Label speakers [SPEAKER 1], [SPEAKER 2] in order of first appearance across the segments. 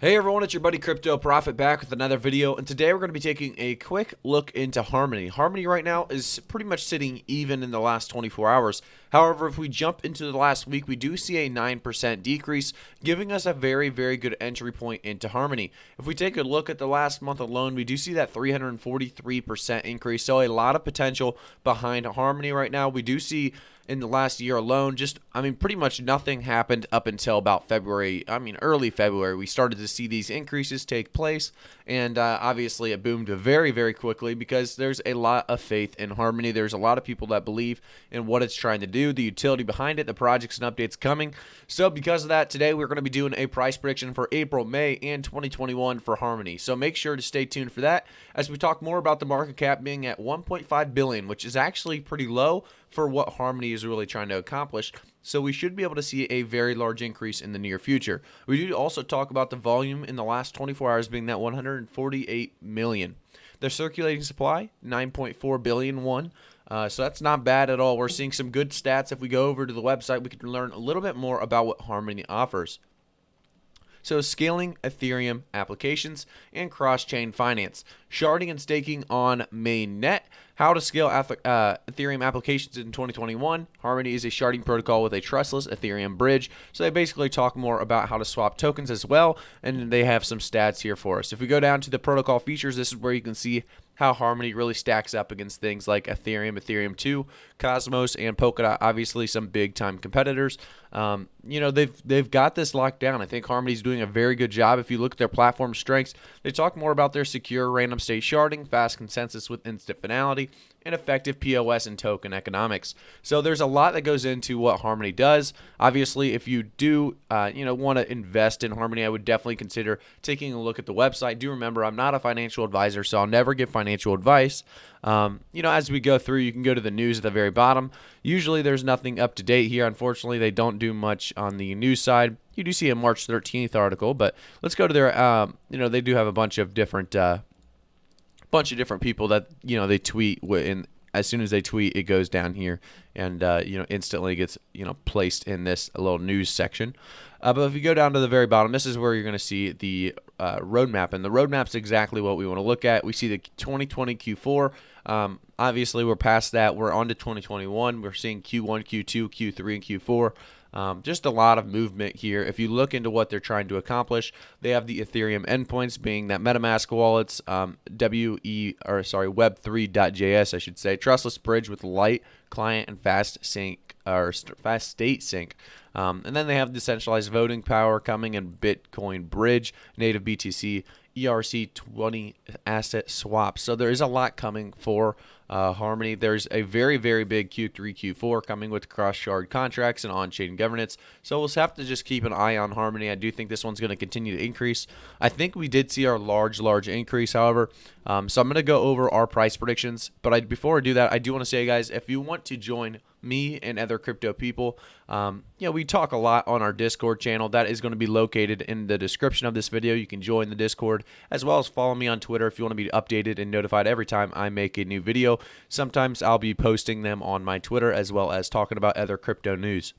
[SPEAKER 1] Hey everyone, it's your buddy Crypto Profit back with another video, and today we're going to be taking a quick look into Harmony. Harmony right now is pretty much sitting even in the last 24 hours. However, if we jump into the last week, we do see a 9% decrease, giving us a very good entry point into Harmony. If we take a look at the last month alone, we do see that 343% increase, so a lot of potential behind Harmony right now. We do see in the last year alone, pretty much nothing happened up until about February. Early February, we started to see these increases take place, and obviously it boomed very quickly because there's a lot of faith in Harmony. There's a lot of people that believe in what it's trying to do, the utility behind it, the projects and updates coming. So because of that, today we're going to be doing a price prediction for April, May, and 2021 for Harmony. So make sure to stay tuned for that as we talk more about the market cap being at 1.5 billion, which is actually pretty low for what Harmony is really trying to accomplish. So we should be able to see a very large increase in the near future. We do also talk about the volume in the last 24 hours being that 148 million. The circulating supply, 9.4 billion one. So that's not bad at all. We're seeing some good stats. If we go over to the website, we can learn a little bit more about what Harmony offers. So scaling Ethereum applications and cross-chain finance, sharding and staking on mainnet, how to scale Ethereum applications in 2021. Harmony is a sharding protocol with a trustless Ethereum bridge. So they basically talk more about how to swap tokens as well, and they have some stats here for us. If we go down to the protocol features, this is where you can see how Harmony really stacks up against things like Ethereum, Ethereum 2, Cosmos, and Polkadot. Obviously, some big-time competitors. They've got this locked down. I think Harmony's doing a very good job. If you look at their platform strengths, they talk more about their secure random state sharding, fast consensus with instant finality, and effective POS and token economics. So there's a lot that goes into what Harmony does. Obviously, if you do want to invest in Harmony, I would definitely consider taking a look at the website. Do remember, I'm not a financial advisor, so I'll never give financial advice. As we go through, you can go to the news at the very bottom. Usually there's nothing up to date here. Unfortunately, they don't do much on the news side. You do see a March 13th article, but let's go to their, they do have a bunch of different people that they tweet, and as soon as they tweet, it goes down here and instantly gets placed in this little news section. But if you go down to the very bottom, this is where you're going to see the roadmap, and the roadmap's exactly what we want to look at. We see the 2020 Q4. Obviously, we're past that. We're on to 2021. We're seeing Q1, Q2, Q3, and Q4. Just a lot of movement here. If you look into what they're trying to accomplish, they have the Ethereum endpoints being that MetaMask wallets, Web3.js, I should say, trustless bridge with light client and fast state sync. And then they have decentralized voting power coming and Bitcoin bridge, native BTC, ERC20 asset swaps. So there is a lot coming for Harmony. There's a very big Q3, Q4 coming with cross-shard contracts and on-chain governance. So we'll have to just keep an eye on Harmony. I do think this one's going to continue to increase. I think we did see our large increase, however. So I'm going to go over our price predictions. But before I do that, I do want to say, guys, if you want to join me and other crypto people, we talk a lot on our Discord channel. That is going to be located in the description of this video. You can join the Discord, as well as follow me on Twitter if you want to be updated and notified every time I make a new video. Sometimes I'll be posting them on my Twitter, as well as talking about other crypto news.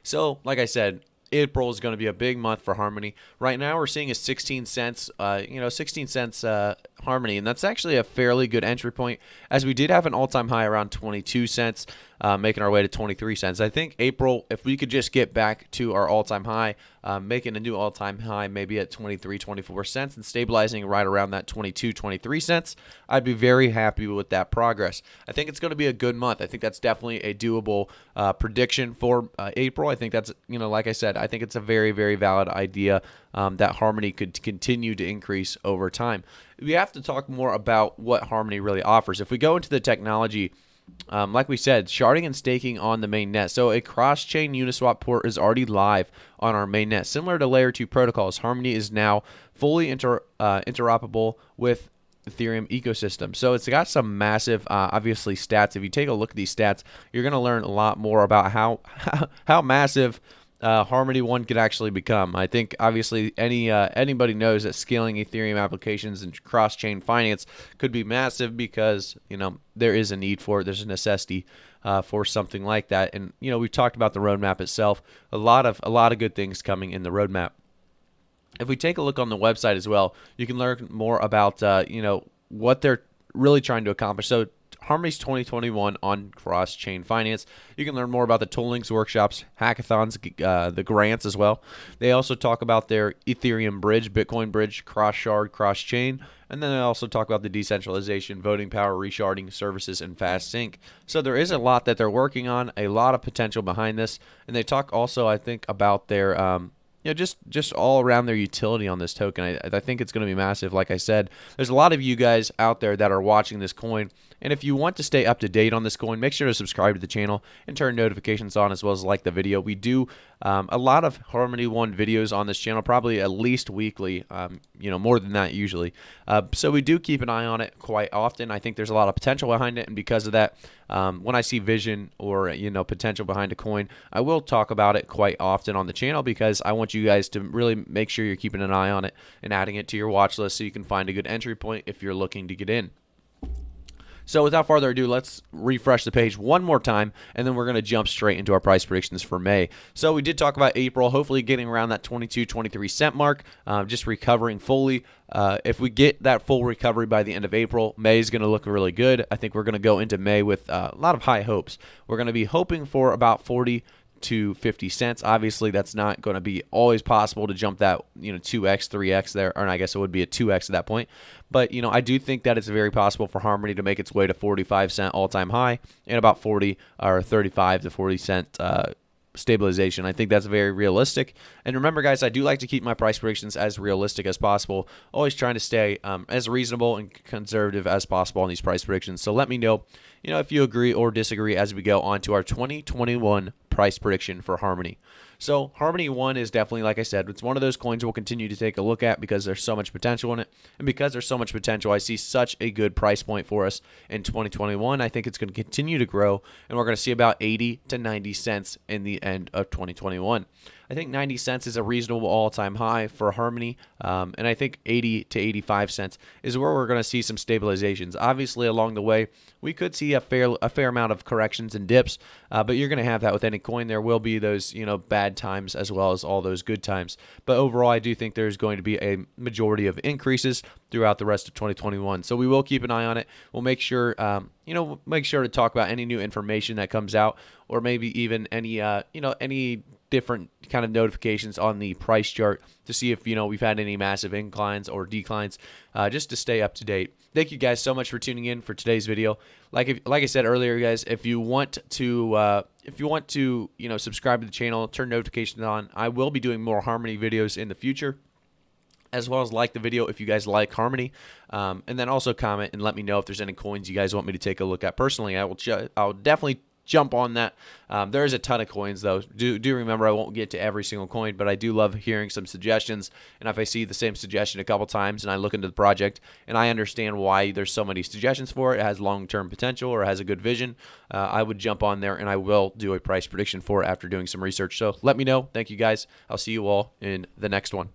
[SPEAKER 1] So, like I said, April is going to be a big month for Harmony. Right now, we're seeing a 16 cents, Harmony, and that's actually a fairly good entry point, as we did have an all-time high around 22 cents, making our way to 23 cents. I think April, if we could just get back to our all-time high, making a new all-time high maybe at 23, 24 cents and stabilizing right around that 22, 23 cents, I'd be very happy with that progress. I think it's going to be a good month. I think that's definitely a doable prediction for April. I think that's, like I said, I think it's a very valid idea that Harmony could continue to increase over time. We have to talk more about what Harmony really offers. If we go into the technology, like we said, sharding and staking on the mainnet. So a cross-chain Uniswap port is already live on our mainnet. Similar to Layer 2 protocols, Harmony is now fully interoperable with Ethereum ecosystem. So it's got some massive, obviously, stats. If you take a look at these stats, you're going to learn a lot more about how massive Harmony 1 could actually become. I think obviously anybody knows that scaling Ethereum applications and cross-chain finance could be massive because there is a need for it. There's a necessity for something like that. And we've talked about the roadmap itself. A lot of good things coming in the roadmap. If we take a look on the website as well, you can learn more about what they're really trying to accomplish. So Harmony's 2021 on cross-chain finance. You can learn more about the toolings, workshops, hackathons, the grants as well. They also talk about their Ethereum bridge, Bitcoin bridge, cross-shard, cross-chain, and then they also talk about the decentralization, voting power, resharding services, and fast sync. So there is a lot that they're working on, a lot of potential behind this, and they talk also, I think, about their just all around their utility on this token. I think it's going to be massive. Like I said, there's a lot of you guys out there that are watching this coin, and if you want to stay up to date on this coin, make sure to subscribe to the channel and turn notifications on, as well as like the video. We do a lot of Harmony One videos on this channel, probably at least weekly, more than that usually. So we do keep an eye on it quite often. I think there's a lot of potential behind it, and because of that, when I see vision or potential behind a coin, I will talk about it quite often on the channel, because I want you guys to really make sure you're keeping an eye on it and adding it to your watch list so you can find a good entry point if you're looking to get in. So without further ado, let's refresh the page one more time, and then we're going to jump straight into our price predictions for May. So we did talk about April, hopefully getting around that 22, 23 cent mark, just recovering fully. If we get that full recovery by the end of April, May is going to look really good. I think we're going to go into May with a lot of high hopes. We're going to be hoping for about 40 to 50 cents. Obviously, that's not going to be always possible to jump that 2x, 3x there, or I guess it would be a 2x at that point. But I do think that it's very possible for Harmony to make its way to 45-cent all-time high and about 40 or 35 to 40 cent stabilization. I think that's very realistic. And remember, guys, I do like to keep my price predictions as realistic as possible, always trying to stay as reasonable and conservative as possible on these price predictions. So let me know, if you agree or disagree as we go on to our 2021 price prediction for Harmony. So Harmony 1 is definitely, like I said, it's one of those coins we'll continue to take a look at because there's so much potential in it. And because there's so much potential, I see such a good price point for us in 2021. I think it's going to continue to grow, and we're going to see about 80 to 90 cents in the end of 2021. I think 90 cents is a reasonable all-time high for Harmony, and I think 80 to 85 cents is where we're going to see some stabilizations. Obviously, along the way, we could see a fair amount of corrections and dips, but you're going to have that with any coin. There will be those bad times as well as all those good times. But overall, I do think there's going to be a majority of increases throughout the rest of 2021. So we will keep an eye on it. We'll make sure make sure to talk about any new information that comes out, or maybe even any different kind of notifications on the price chart to see if we've had any massive inclines or declines, just to stay up to date. Thank you guys so much for tuning in for today's video. Like I said earlier, guys, if you want to subscribe to the channel, turn notifications on. I will be doing more Harmony videos in the future, as well as like the video if you guys like Harmony, and then also comment and let me know if there's any coins you guys want me to take a look at. Personally, I'll definitely jump on that. There is a ton of coins, though. Do remember, I won't get to every single coin, but I do love hearing some suggestions. And if I see the same suggestion a couple times and I look into the project and I understand why there's so many suggestions for it, it has long-term potential or has a good vision, I would jump on there and I will do a price prediction for it after doing some research. So let me know. Thank you, guys. I'll see you all in the next one.